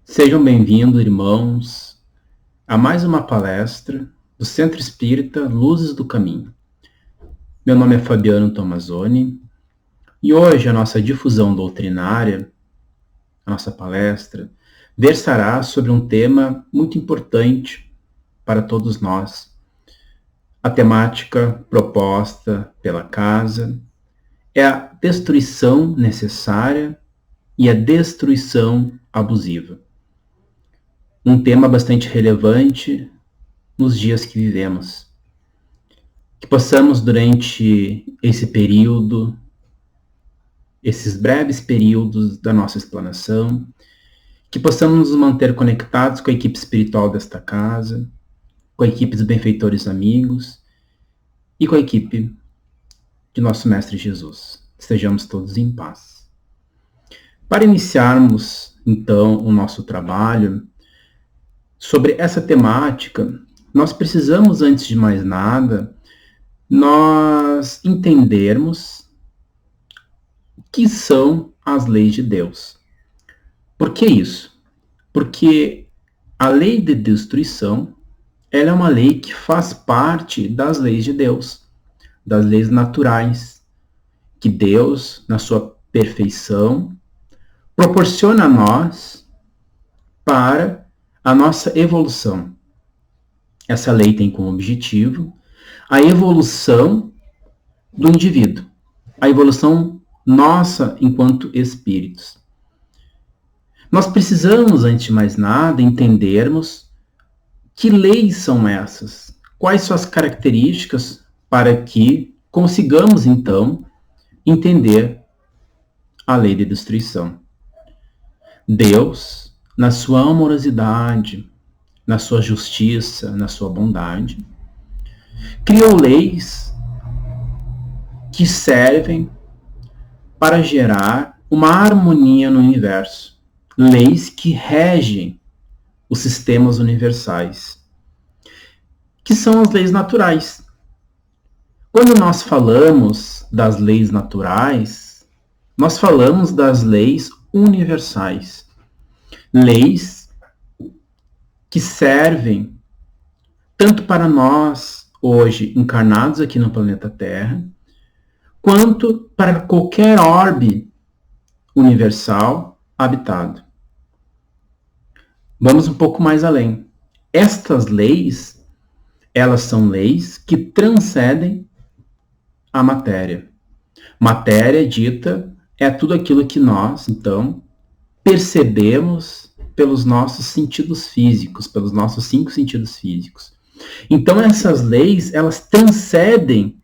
Sejam bem-vindos, irmãos, a mais uma palestra do Centro Espírita Luzes do Caminho. Meu nome é Fabiano Tomazoni e hoje a nossa difusão doutrinária, a nossa palestra, versará sobre um tema muito importante para todos nós. A temática proposta pela casa é a destruição necessária e a destruição abusiva. Um tema bastante relevante nos dias que vivemos. Que possamos, durante esse período, esses breves períodos da nossa explanação, que possamos nos manter conectados com a equipe espiritual desta casa, com a equipe dos benfeitores amigos e com a equipe de nosso Mestre Jesus. Estejamos todos em paz. Para iniciarmos, então, o nosso trabalho sobre essa temática, nós precisamos, antes de mais nada, nós entendermos o que são as leis de Deus. Por que isso? Porque a lei de destruição, ela é uma lei que faz parte das leis de Deus, das leis naturais, que Deus, na sua perfeição, proporciona a nós para a nossa evolução. Essa lei tem como objetivo a evolução do indivíduo, a evolução nossa enquanto espíritos. Nós precisamos, antes de mais nada, entendermos que leis são essas, quais são as características para que consigamos, então, entender a lei de destruição. Deus, na sua amorosidade, na sua justiça, na sua bondade, criou leis que servem para gerar uma harmonia no universo. Leis que regem os sistemas universais, que são as leis naturais. Quando nós falamos das leis naturais, nós falamos das leis universais. Leis que servem tanto para nós, hoje, encarnados aqui no planeta Terra, quanto para qualquer orbe universal habitado. Vamos um pouco mais além. Estas leis, elas são leis que transcendem a matéria. Matéria dita é tudo aquilo que nós, então, percebemos pelos nossos sentidos físicos, pelos nossos 5 sentidos físicos. Então, essas leis, elas transcendem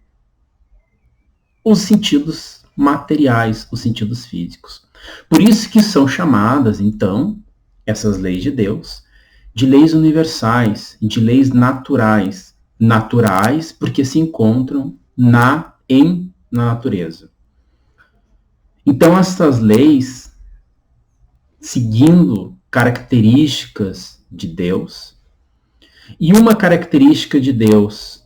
os sentidos materiais, os sentidos físicos. Por isso que são chamadas, então, essas leis de Deus, de leis universais, de leis naturais. Naturais porque se encontram na natureza. Então, essas leis, seguindo características de Deus, e uma característica de Deus,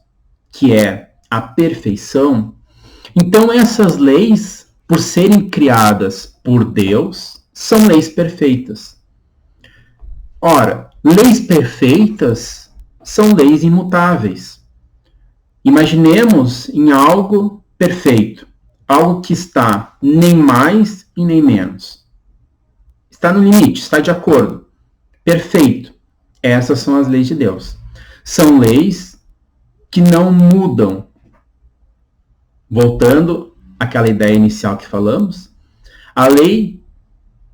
que é a perfeição, então essas leis, por serem criadas por Deus, são leis perfeitas. Ora, leis perfeitas são leis imutáveis. Imaginemos em algo perfeito, algo que está nem mais e nem menos. Está no limite, está de acordo. Perfeito. Essas são as leis de Deus. São leis que não mudam. Voltando àquela ideia inicial que falamos, a lei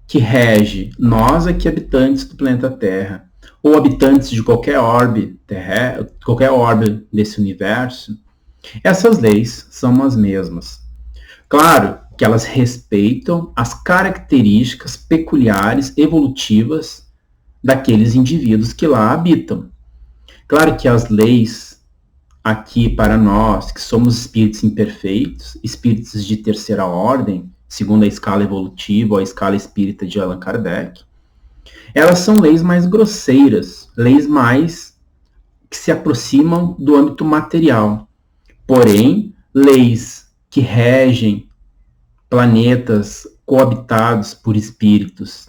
que rege nós aqui habitantes do planeta Terra, ou habitantes de qualquer orbe terrestre, qualquer orbe desse universo, essas leis são as mesmas. Claro que elas respeitam as características peculiares, evolutivas, daqueles indivíduos que lá habitam. Claro que as leis aqui para nós, que somos espíritos imperfeitos, espíritos de terceira ordem, segundo a escala evolutiva ou a escala espírita de Allan Kardec, elas são leis mais grosseiras, leis mais que se aproximam do âmbito material. Porém, leis que regem planetas coabitados por espíritos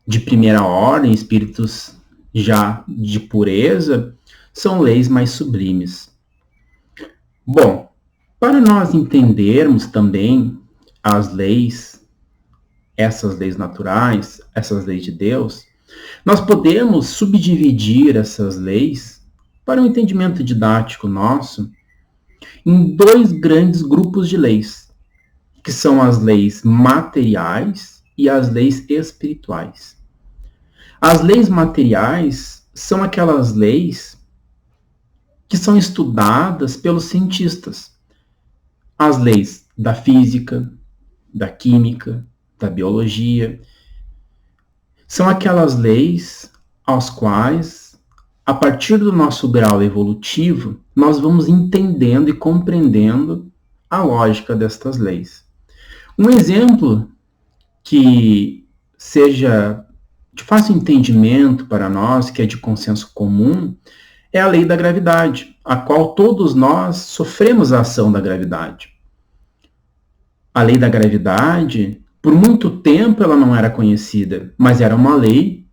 de primeira ordem, espíritos já de pureza, são leis mais sublimes. Bom, para nós entendermos também as leis, essas leis naturais, essas leis de Deus, nós podemos subdividir essas leis para um entendimento didático nosso em dois grandes grupos de leis, que são as leis materiais e as leis espirituais. As leis materiais são aquelas leis que são estudadas pelos cientistas. As leis da física, da química, da biologia, são aquelas leis aos quais, a partir do nosso grau evolutivo, nós vamos entendendo e compreendendo a lógica destas leis. Um exemplo que seja de fácil entendimento para nós, que é de consenso comum, é a lei da gravidade, a qual todos nós sofremos a ação da gravidade. A lei da gravidade, por muito tempo ela não era conhecida, mas era uma lei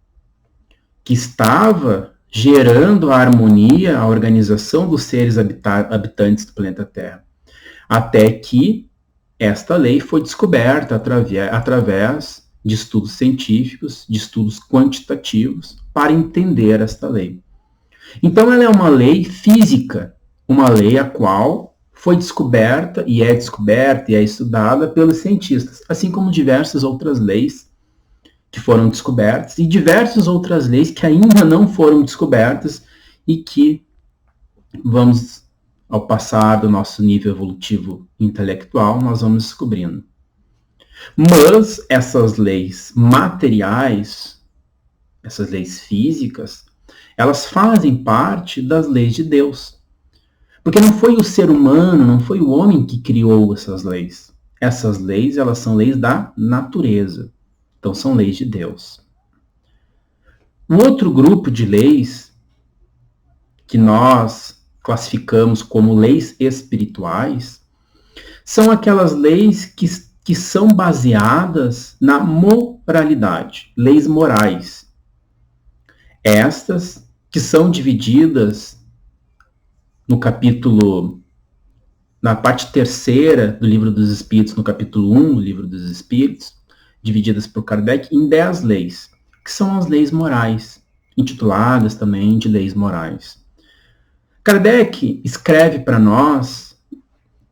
que estava gerando a harmonia, a organização dos seres habitantes do planeta Terra. Até que esta lei foi descoberta através de estudos científicos, de estudos quantitativos, para entender esta lei. Então ela é uma lei física, uma lei a qual foi descoberta e é estudada pelos cientistas, assim como diversas outras leis que foram descobertas e diversas outras leis que ainda não foram descobertas e que vamos, ao passar do nosso nível evolutivo intelectual, nós vamos descobrindo. Mas essas leis materiais, essas leis físicas, elas fazem parte das leis de Deus. Porque não foi o ser humano, não foi o homem que criou essas leis. Essas leis, elas são leis da natureza. Então, são leis de Deus. Um outro grupo de leis que nós classificamos como leis espirituais são aquelas leis que são baseadas na moralidade, leis morais. Estas que são divididas no capítulo, na parte terceira do Livro dos Espíritos, no capítulo 1 do Livro dos Espíritos, divididas por Kardec em 10 leis, que são as leis morais, intituladas também de leis morais. Kardec escreve para nós,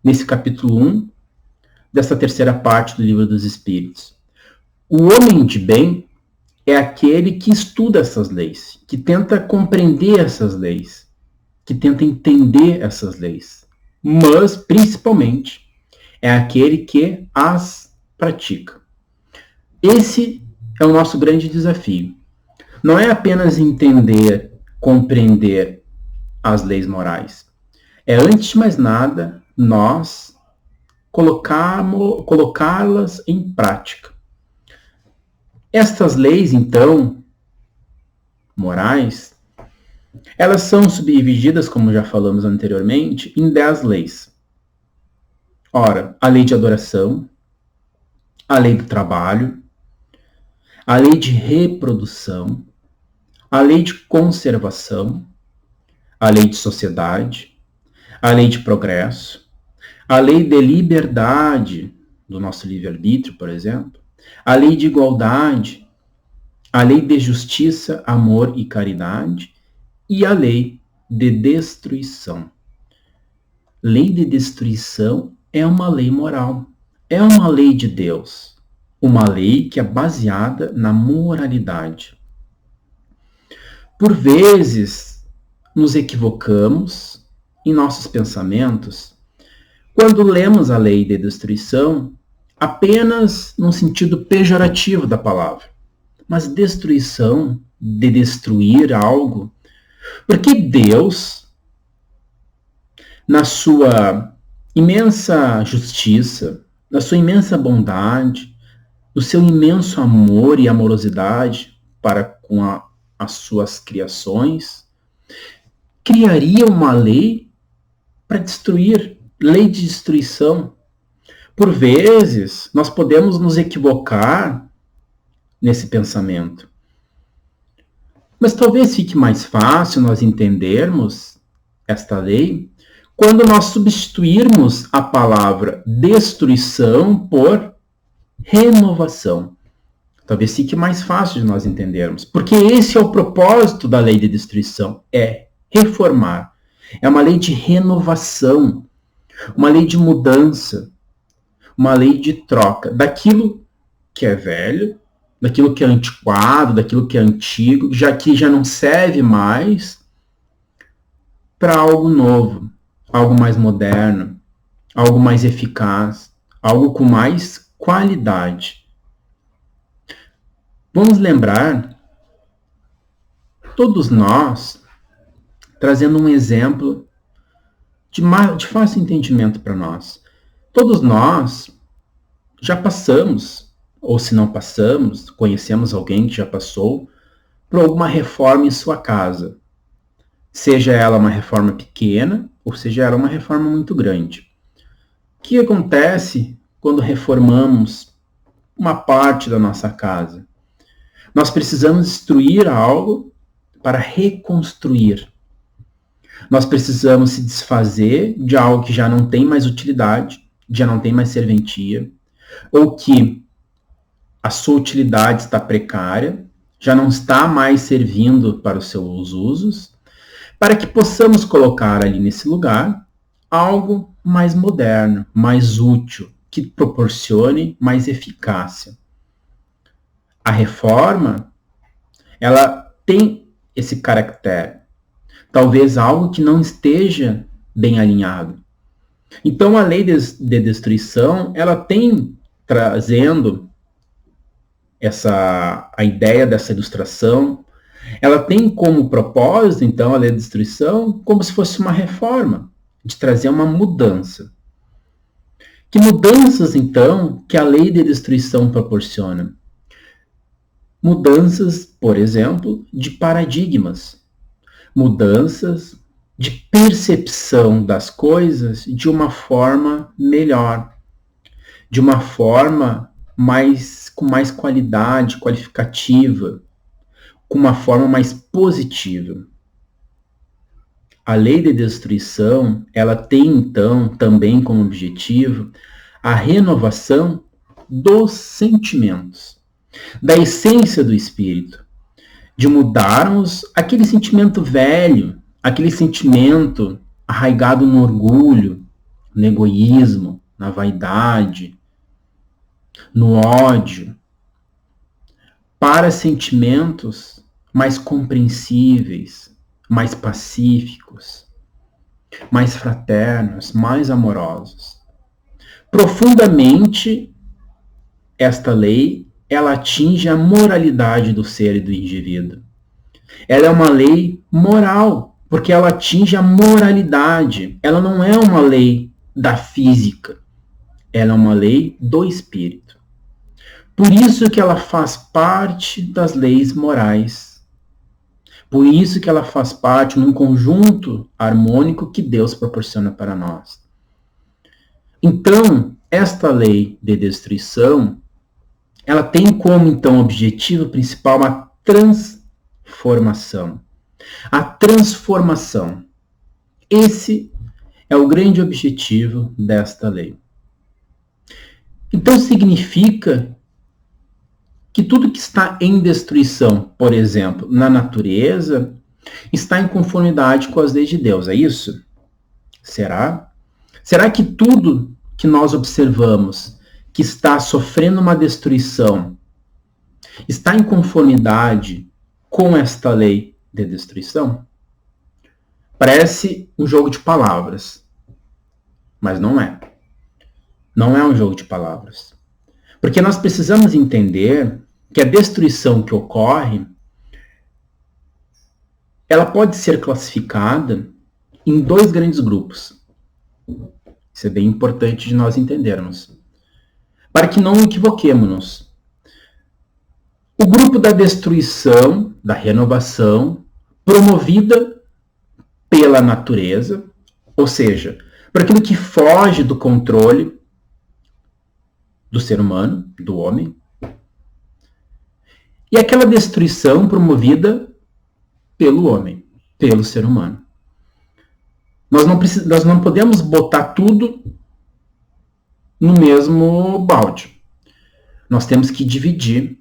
nesse capítulo 1, dessa terceira parte do Livro dos Espíritos: o homem de bem é aquele que estuda essas leis, que tenta compreender essas leis, que tenta entender essas leis, mas, principalmente, é aquele que as pratica. Esse é o nosso grande desafio. Não é apenas entender, compreender as leis morais. É, antes de mais nada, nós colocá-las em prática. Estas leis, então, morais, elas são subdivididas, como já falamos anteriormente, em 10 leis. Ora, a lei de adoração, a lei do trabalho, a lei de reprodução, a lei de conservação, a lei de sociedade, a lei de progresso, a lei de liberdade, do nosso livre-arbítrio, por exemplo, a lei de igualdade, a lei de justiça, amor e caridade, e a lei de destruição. Lei de destruição é uma lei moral, é uma lei de Deus, uma lei que é baseada na moralidade. Por vezes, nos equivocamos em nossos pensamentos quando lemos a lei de destruição apenas no sentido pejorativo da palavra. Mas destruição, de destruir algo, porque Deus, na sua imensa justiça, na sua imensa bondade, no seu imenso amor e amorosidade para com as suas criações, criaria uma lei para destruir, lei de destruição. Por vezes, nós podemos nos equivocar nesse pensamento. Mas talvez fique mais fácil nós entendermos esta lei quando nós substituirmos a palavra destruição por renovação. Talvez fique mais fácil de nós entendermos, porque esse é o propósito da lei de destruição, é reformar. É uma lei de renovação, uma lei de mudança, uma lei de troca daquilo que é velho, daquilo que é antiquado, daquilo que é antigo, já que já não serve mais, para algo novo, algo mais moderno, algo mais eficaz, algo com mais qualidade. Vamos lembrar, todos nós, trazendo um exemplo de fácil entendimento para nós. Todos nós já passamos, ou se não passamos, conhecemos alguém que já passou por alguma reforma em sua casa. Seja ela uma reforma pequena, ou seja ela uma reforma muito grande. O que acontece quando reformamos uma parte da nossa casa? Nós precisamos destruir algo para reconstruir. Nós precisamos se desfazer de algo que já não tem mais utilidade, já não tem mais serventia, ou que a sua utilidade está precária, já não está mais servindo para os seus usos, para que possamos colocar ali nesse lugar algo mais moderno, mais útil, que proporcione mais eficácia. A reforma, ela tem esse caractere, talvez algo que não esteja bem alinhado. Então, a lei de destruição, ela tem trazendo a ideia dessa ilustração, ela tem como propósito, então, a lei de destruição, como se fosse uma reforma, de trazer uma mudança. Que mudanças, então, que a lei de destruição proporciona? Mudanças, por exemplo, de paradigmas. Mudanças de percepção das coisas de uma forma melhor, de uma forma com mais qualidade, qualificativa, com uma forma mais positiva. A lei de destruição, ela tem então também como objetivo a renovação dos sentimentos, da essência do espírito, de mudarmos aquele sentimento velho, aquele sentimento arraigado no orgulho, no egoísmo, na vaidade, no ódio, para sentimentos mais compreensíveis, mais pacíficos, mais fraternos, mais amorosos. Profundamente, esta lei, ela atinge a moralidade do ser e do indivíduo. Ela é uma lei moral, porque ela atinge a moralidade. Ela não é uma lei da física, ela é uma lei do espírito. Por isso que ela faz parte das leis morais. Por isso que ela faz parte de um conjunto harmônico que Deus proporciona para nós. Então, esta lei de destruição, ela tem como, então, objetivo principal a transformação. A transformação. Esse é o grande objetivo desta lei. Então, significa que tudo que está em destruição, por exemplo, na natureza, está em conformidade com as leis de Deus, é isso? Será? Será que tudo que nós observamos que está sofrendo uma destruição está em conformidade com esta lei de destruição? Parece um jogo de palavras, mas não é. Não é um jogo de palavras. Porque nós precisamos entender que a destruição que ocorre, ela pode ser classificada em dois grandes grupos. Isso é bem importante de nós entendermos. Para que não equivoquemos-nos. O grupo da destruição, da renovação, promovida pela natureza, ou seja, por aquilo que foge do controle do ser humano, do homem, e aquela destruição promovida pelo homem, pelo ser humano. Nós não podemos botar tudo no mesmo balde. Nós temos que dividir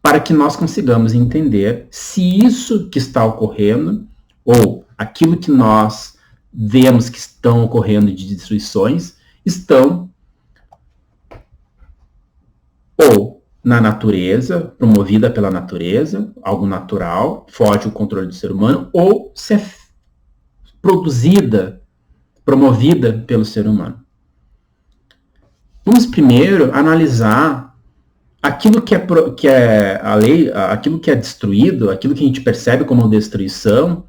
para que nós consigamos entender se isso que está ocorrendo, ou aquilo que nós vemos que estão ocorrendo de destruições, estão ou na natureza, promovida pela natureza, algo natural, foge do controle do ser humano, ou se é promovida pelo ser humano. Vamos primeiro analisar aquilo que é a lei, aquilo que é destruído, aquilo que a gente percebe como destruição,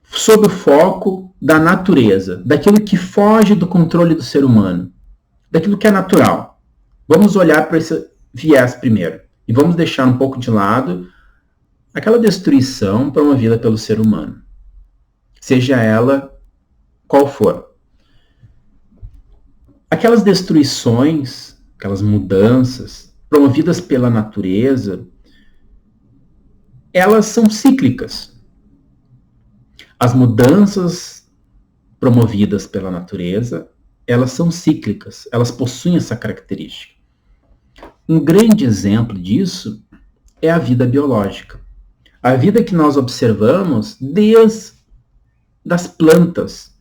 sob o foco da natureza, daquilo que foge do controle do ser humano, daquilo que é natural. Vamos olhar para esse viés primeiro e vamos deixar um pouco de lado aquela destruição promovida pelo ser humano, seja ela qual for. Aquelas destruições, aquelas mudanças promovidas pela natureza, elas são cíclicas. As mudanças promovidas pela natureza, elas são cíclicas, elas possuem essa característica. Um grande exemplo disso é a vida biológica. A vida que nós observamos desde das plantas,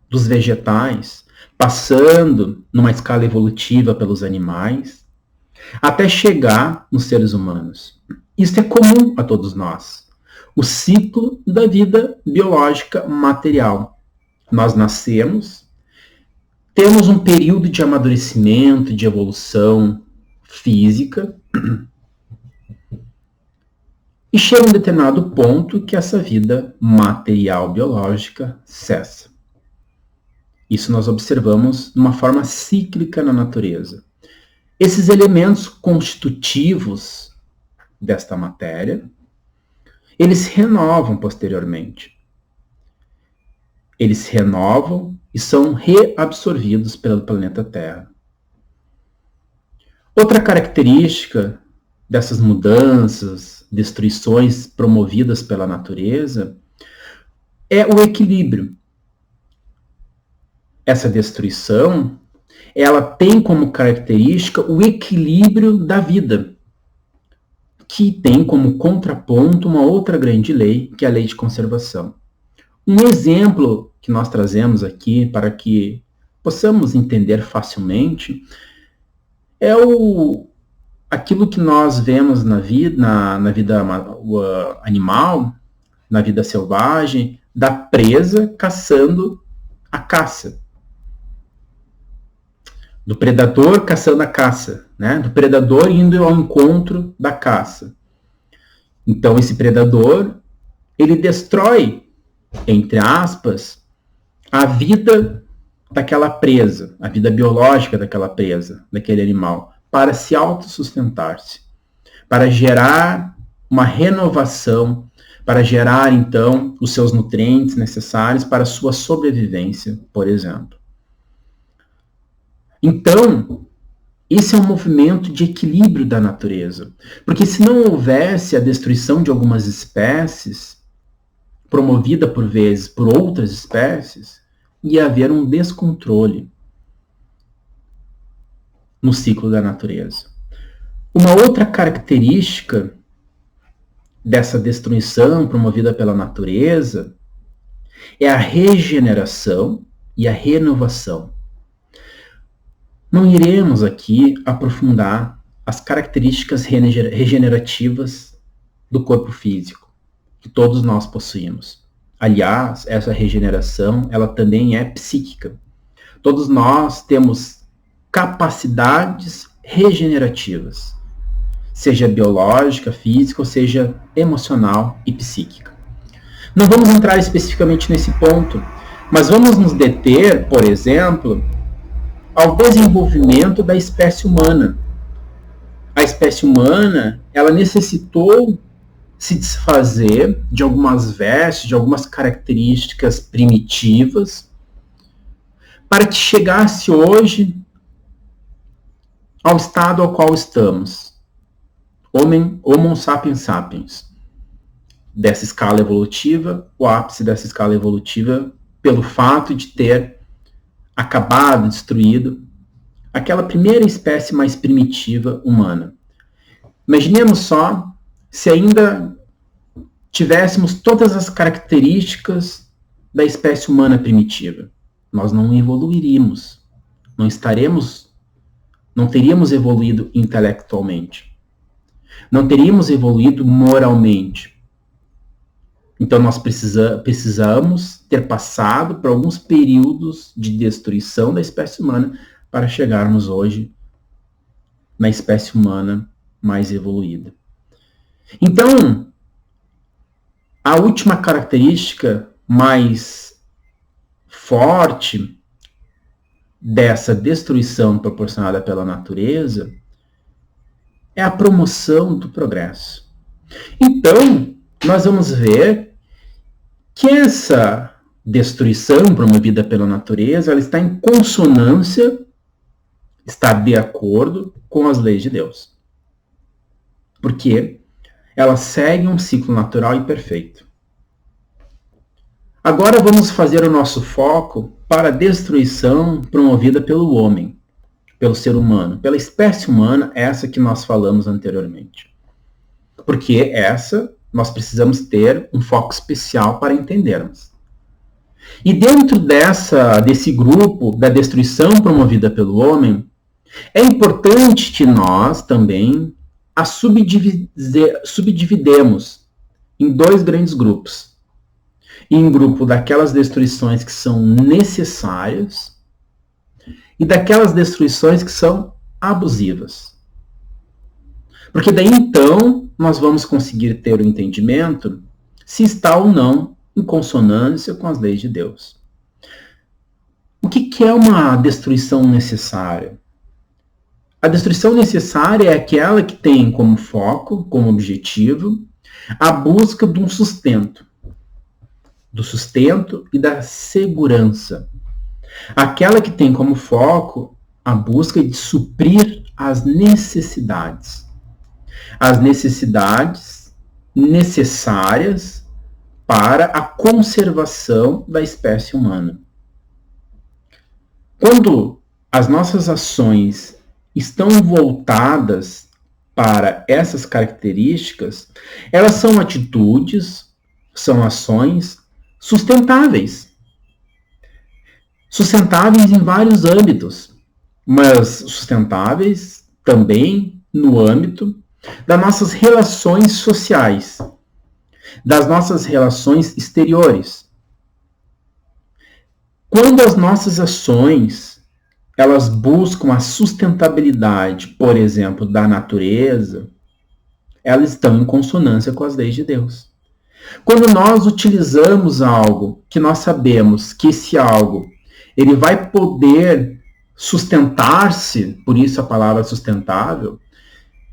dos vegetais, passando numa escala evolutiva pelos animais, até chegar nos seres humanos. Isso é comum a todos nós. O ciclo da vida biológica material. Nós nascemos, temos um período de amadurecimento, de evolução física, e chega um determinado ponto que essa vida material biológica cessa. Isso nós observamos de uma forma cíclica na natureza. Esses elementos constitutivos desta matéria, eles se renovam posteriormente. Eles se renovam e são reabsorvidos pelo planeta Terra. Outra característica dessas mudanças, destruições promovidas pela natureza, é o equilíbrio. Essa destruição, ela tem como característica o equilíbrio da vida, que tem como contraponto uma outra grande lei, que é a lei de conservação. Um exemplo que nós trazemos aqui para que possamos entender facilmente é aquilo que nós vemos na vida animal, na vida selvagem, da presa caçando a caça. Do predador caçando a caça, né? Do predador indo ao encontro da caça. Então, esse predador, ele destrói, entre aspas, a vida daquela presa, a vida biológica daquela presa, daquele animal, para se autossustentar-se, para gerar uma renovação, para gerar, então, os seus nutrientes necessários para a sua sobrevivência, por exemplo. Então, esse é um movimento de equilíbrio da natureza. Porque se não houvesse a destruição de algumas espécies, promovida por vezes por outras espécies, ia haver um descontrole no ciclo da natureza. Uma outra característica dessa destruição promovida pela natureza é a regeneração e a renovação. Não iremos aqui aprofundar as características regenerativas do corpo físico, que todos nós possuímos. Aliás, essa regeneração, ela também é psíquica. Todos nós temos capacidades regenerativas, seja biológica, física, ou seja emocional e psíquica. Não vamos entrar especificamente nesse ponto, mas vamos nos deter, por exemplo, ao desenvolvimento da espécie humana. A espécie humana, ela necessitou se desfazer de algumas vestes, de algumas características primitivas, para que chegasse hoje ao estado ao qual estamos. Homo sapiens sapiens. dessa escala evolutiva, o ápice dessa escala evolutiva, pelo fato de ter acabado, destruído, aquela primeira espécie mais primitiva humana. Imaginemos só se ainda tivéssemos todas as características da espécie humana primitiva. Nós não evoluiríamos, não teríamos evoluído intelectualmente, não teríamos evoluído moralmente. Então nós precisamos ter passado por alguns períodos de destruição da espécie humana para chegarmos hoje na espécie humana mais evoluída. Então, a última característica mais forte dessa destruição proporcionada pela natureza é a promoção do progresso. Então, nós vamos ver que essa destruição promovida pela natureza, ela está em consonância, está de acordo com as leis de Deus. Porque ela segue um ciclo natural e perfeito. Agora vamos fazer o nosso foco para a destruição promovida pelo homem, pelo ser humano, pela espécie humana, essa que nós falamos anteriormente. Porque essa nós precisamos ter um foco especial para entendermos. E dentro desse grupo da destruição promovida pelo homem, é importante que nós também a subdividemos em dois grandes grupos. Em grupo daquelas destruições que são necessárias e daquelas destruições que são abusivas. Porque daí então nós vamos conseguir ter o entendimento se está ou não em consonância com as leis de Deus. O que é uma destruição necessária? A destruição necessária é aquela que tem como foco, como objetivo, a busca de um sustento. Do sustento e da segurança. Aquela que tem como foco a busca de suprir as necessidades. As necessidades necessárias para a conservação da espécie humana. Quando as nossas ações estão voltadas para essas características, elas são atitudes, são ações sustentáveis. Sustentáveis em vários âmbitos, mas sustentáveis também no âmbito das nossas relações sociais, das nossas relações exteriores. Quando as nossas ações elas buscam a sustentabilidade, por exemplo, da natureza, elas estão em consonância com as leis de Deus. Quando nós utilizamos algo que nós sabemos que esse algo ele vai poder sustentar-se, por isso a palavra sustentável,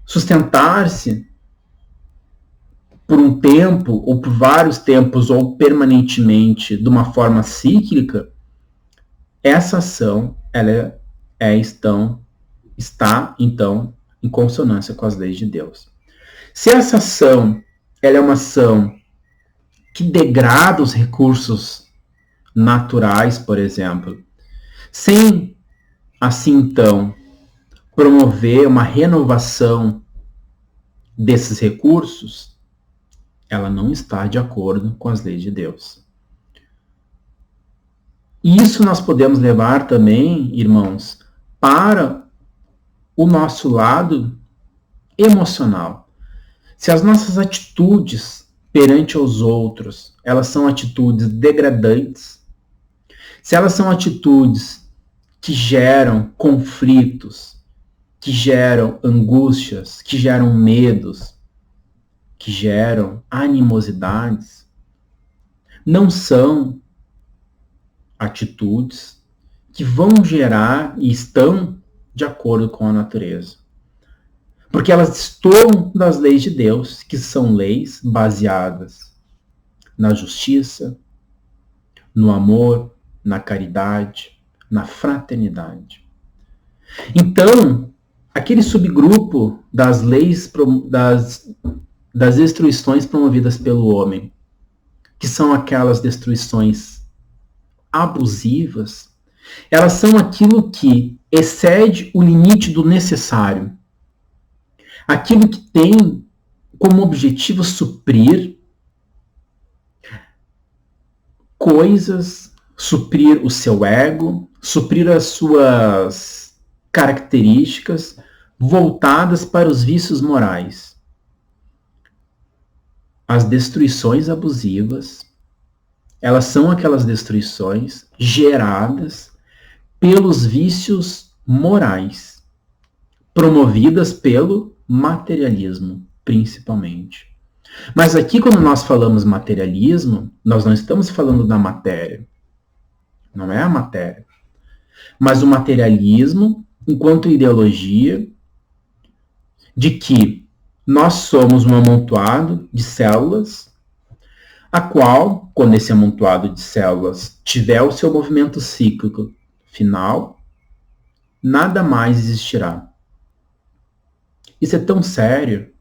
sustentar-se por um tempo, ou por vários tempos, ou permanentemente, de uma forma cíclica, essa ação ela está, então, em consonância com as leis de Deus. Se essa ação ela é uma ação que degrada os recursos naturais, por exemplo, sem, assim então, promover uma renovação desses recursos, ela não está de acordo com as leis de Deus. E isso nós podemos levar também, irmãos, para o nosso lado emocional. Se as nossas atitudes perante aos outros, elas são atitudes degradantes, se elas são atitudes que geram conflitos, que geram angústias, que geram medos, que geram animosidades, não são atitudes que vão gerar e estão de acordo com a natureza. Porque elas destoam das leis de Deus, que são leis baseadas na justiça, no amor, na caridade, na fraternidade. Então, aquele subgrupo das leis, das destruições promovidas pelo homem, que são aquelas destruições abusivas, elas são aquilo que excede o limite do necessário. Aquilo que tem como objetivo suprir coisas, suprir o seu ego, suprir as suas características voltadas para os vícios morais. As destruições abusivas, elas são aquelas destruições geradas pelos vícios morais, promovidas pelo materialismo, principalmente. Mas aqui, quando nós falamos materialismo, nós não estamos falando da matéria. Não é a matéria. Mas o materialismo, enquanto ideologia, de que nós somos um amontoado de células, a qual, quando esse amontoado de células tiver o seu movimento cíclico final, nada mais existirá. Isso é tão sério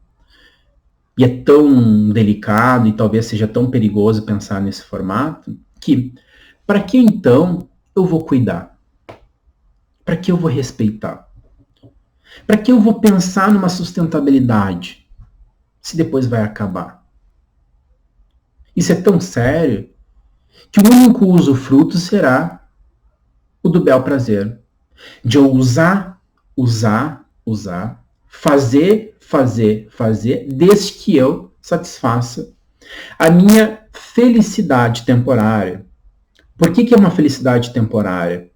e é tão delicado e talvez seja tão perigoso pensar nesse formato que, para que então eu vou cuidar? Para que eu vou respeitar? Para que eu vou pensar numa sustentabilidade se depois vai acabar? Isso é tão sério que o único usufruto será o do bel prazer. De eu usar, fazer, desde que eu satisfaça a minha felicidade temporária. Por que é uma felicidade temporária?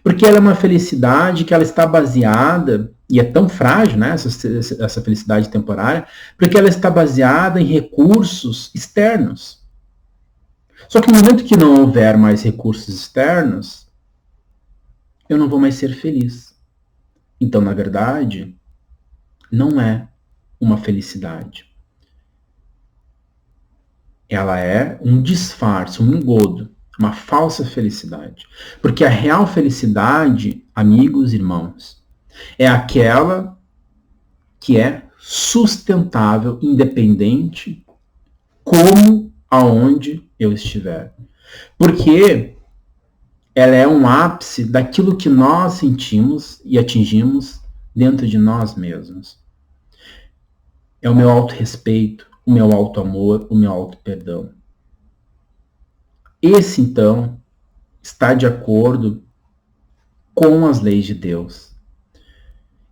Porque ela é uma felicidade que ela está baseada, e é tão frágil, né, essa felicidade temporária, porque ela está baseada em recursos externos. Só que no momento que não houver mais recursos externos, eu não vou mais ser feliz. Então, na verdade, não é uma felicidade. Ela é um disfarce, um engodo, uma falsa felicidade. Porque a real felicidade, amigos e irmãos, é aquela que é sustentável, independente, como aonde eu estiver. Porque ela é um ápice daquilo que nós sentimos e atingimos dentro de nós mesmos. É o meu autorrespeito, o meu auto-amor, o meu auto-perdão. Esse, então, está de acordo com as leis de Deus.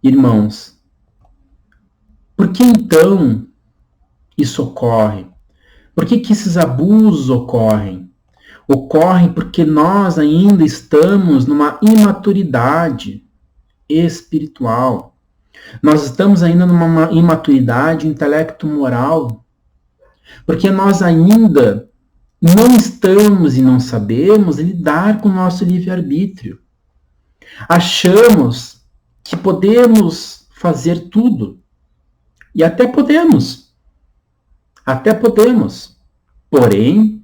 Irmãos, por que então isso ocorre? Por que esses abusos ocorrem? Ocorrem porque nós ainda estamos numa imaturidade espiritual. Nós estamos ainda numa imaturidade intelecto-moral. Porque nós ainda não estamos e não sabemos lidar com o nosso livre-arbítrio. Achamos que podemos fazer tudo. E até podemos. Porém,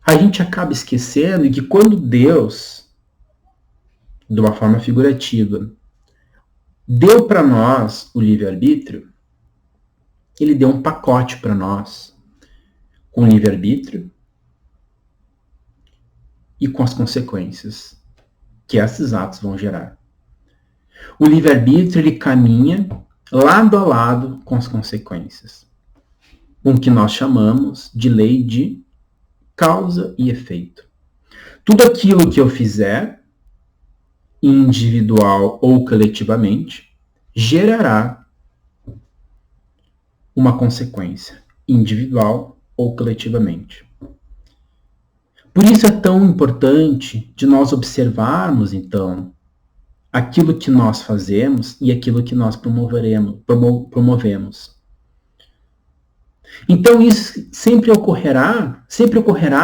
a gente acaba esquecendo que quando Deus, de uma forma figurativa, deu para nós o livre-arbítrio, ele deu um pacote para nós, com o livre-arbítrio e com as consequências que esses atos vão gerar. O livre-arbítrio, ele caminha lado a lado com as consequências, com o que nós chamamos de lei de causa e efeito. Tudo aquilo que eu fizer, individual ou coletivamente, gerará uma consequência, individual ou coletivamente. Por isso é tão importante de nós observarmos, então, aquilo que nós fazemos e aquilo que nós promovemos. Então isso sempre ocorrerá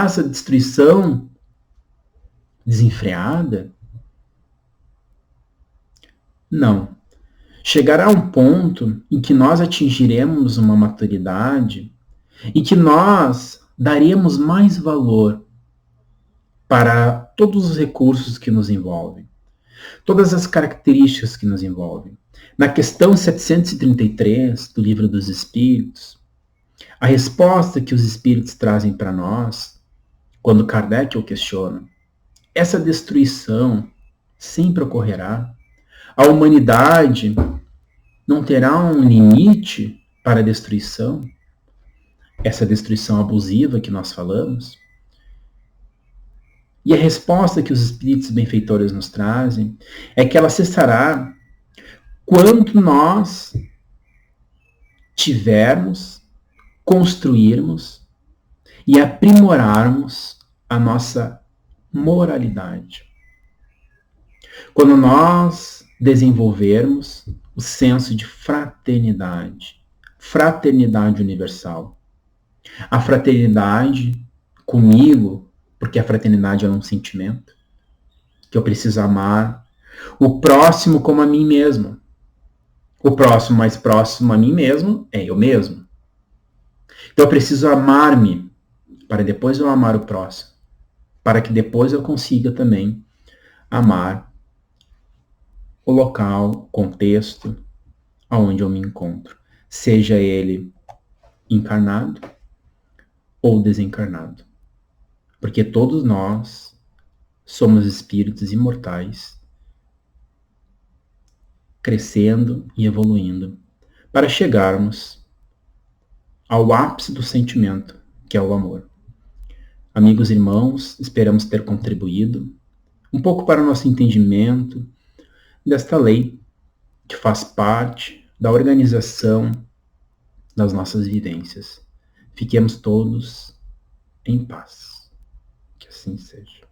essa destruição desenfreada? Não. Chegará um ponto em que nós atingiremos uma maturidade e que nós daremos mais valor para todos os recursos que nos envolvem, todas as características que nos envolvem. Na questão 733 do Livro dos Espíritos, a resposta que os espíritos trazem para nós, quando Kardec o questiona, essa destruição sempre ocorrerá? A humanidade não terá um limite para a destruição? Essa destruição abusiva que nós falamos? E a resposta que os espíritos benfeitores nos trazem é que ela cessará quando nós tivermos, construirmos e aprimorarmos a nossa moralidade. Quando nós desenvolvermos o senso de fraternidade, fraternidade universal. A fraternidade comigo, porque a fraternidade é um sentimento, que eu preciso amar o próximo como a mim mesmo. O próximo mais próximo a mim mesmo é eu mesmo. Então eu preciso amar-me para depois eu amar o próximo, para que depois eu consiga também amar o local, o contexto aonde eu me encontro, seja ele encarnado ou desencarnado. Porque todos nós somos espíritos imortais, crescendo e evoluindo, para chegarmos ao ápice do sentimento, que é o amor. Amigos e irmãos, esperamos ter contribuído um pouco para o nosso entendimento desta lei que faz parte da organização das nossas vivências. Fiquemos todos em paz. Que assim seja.